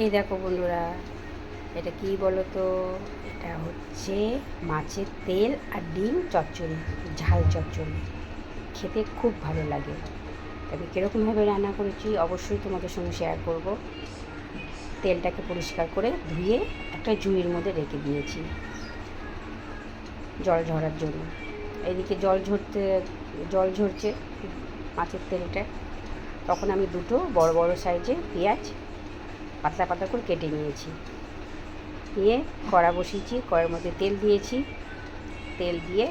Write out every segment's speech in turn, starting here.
এই দেখো বন্ধুরা, এটা কি বলো তো? এটা হচ্ছে মাছের তেল আর ডিম চচ্চড়ি, ঝাল চচ্চড়ি। খেতে খুব ভালো লাগে। তবে কীরকমভাবে রান্না করেছি অবশ্যই তোমাদের সঙ্গে শেয়ার করব। তেলটাকে পরিষ্কার করে ধুয়ে একটা জুঁইয়ের মধ্যে রেখে দিয়েছি জল ঝরার জন্য। এদিকে জল ঝরছে মাছের তেলটা। তখন আমি দুটো বড় বড় সাইজের পেঁয়াজ পাতলা পাতলা করে কেটে নিয়েছি। নিয়ে কড়া বসিয়েছি, কড়ার মধ্যে তেল দিয়েছি। তেল দিয়ে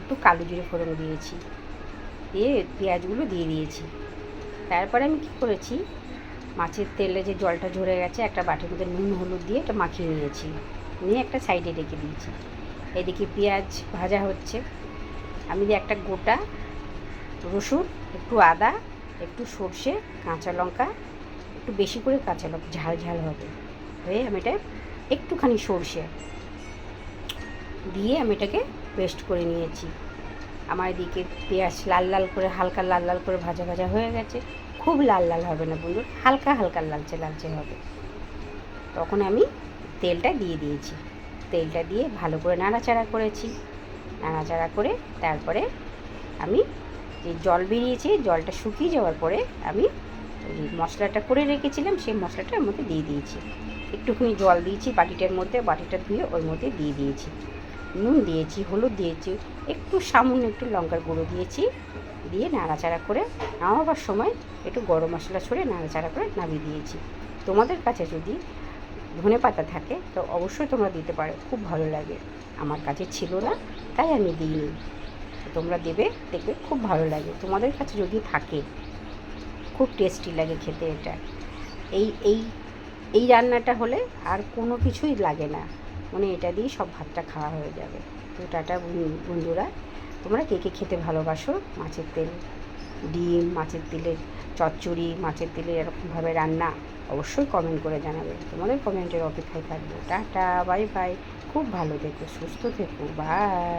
একটু কালো জিরে ফোড়ন দিয়েছি, দিয়ে পেঁয়াজগুলো দিয়ে দিয়েছি। তারপরে আমি কী করেছি, মাছের তেলে যে জলটা ঝরে গেছে একটা বাটির মধ্যে নুন হলুদ দিয়ে এটা মাখিয়ে নিয়েছি, নিয়ে একটা সাইডে রেখে দিয়েছি। এদিকে পেঁয়াজ ভাজা হচ্ছে। আমি দিয়ে একটা গোটা রসুন, একটু আদা, একটু সর্ষে, কাঁচা লঙ্কা, একটু বেশি করে কাঁচা লঙ্কা, ঝাল ঝাল হবে হয়ে আমি এটা একটুখানি সর্ষে দিয়ে আমি এটাকে পেস্ট করে নিয়েছি। আমার এদিকে পেঁয়াজ লাল লাল করে, হালকা লাল লাল করে ভাজা ভাজা হয়ে গেছে। খুব লাল লাল হবে না বন্ধু, হালকা হালকা লালচে লালচে হবে। তখন আমি তেলটা দিয়ে দিয়েছি। তেলটা দিয়ে ভালো করে নাড়াচাড়া করেছি। নাড়াচাড়া করে তারপরে আমি যে জল বেরিয়েছে, জলটা শুকিয়ে যাওয়ার পরে আমি যে মশলাটা করে রেখেছিলাম সেই মশলাটা ওর মধ্যে দিয়ে দিয়েছি। একটুখানি জল দিয়েছি বাটিটার মধ্যে, বাটিটা ধুয়ে ওর মধ্যে দিয়ে দিয়েছি। নুন দিয়েছি, হলুদ দিয়েছি, একটু সামান্য একটু লঙ্কার গুঁড়ো দিয়েছি। দিয়ে নাড়াচাড়া করে নামাবার সময় একটু গরম মশলা ছড়ে নাড়াচাড়া করে নামিয়ে দিয়েছি। তোমাদের কাছে যদি ধনে পাতা থাকে তো অবশ্যই তোমরা দিতে পারো, খুব ভালো লাগে। আমার কাছে ছিল না তাই আমি দিইনি, তোমরা দেবে, দেখবে খুব ভালো লাগে। তোমাদের কাছে যদি থাকে খুব টেস্টি লাগে খেতে এটা। এই এই এই রান্নাটা হলে আর কোনো কিছুই লাগে না, মানে এটা দিয়ে সব ভাতটা খাওয়া হয়ে যাবে। তো টাটা বন্ধুরা, তোমরা কে কে খেতে ভালোবাসো মাছের তেল ডিম, মাছের তেলের চচ্চড়ি, মাছের তেলের এরকমভাবে রান্না, অবশ্যই কমেন্ট করে জানাবে। তোমাদের কমেন্টের অপেক্ষায় থাকবো। Tata, bye bye. খুব ভালো থেকো, সুস্থ থেকো, বাই।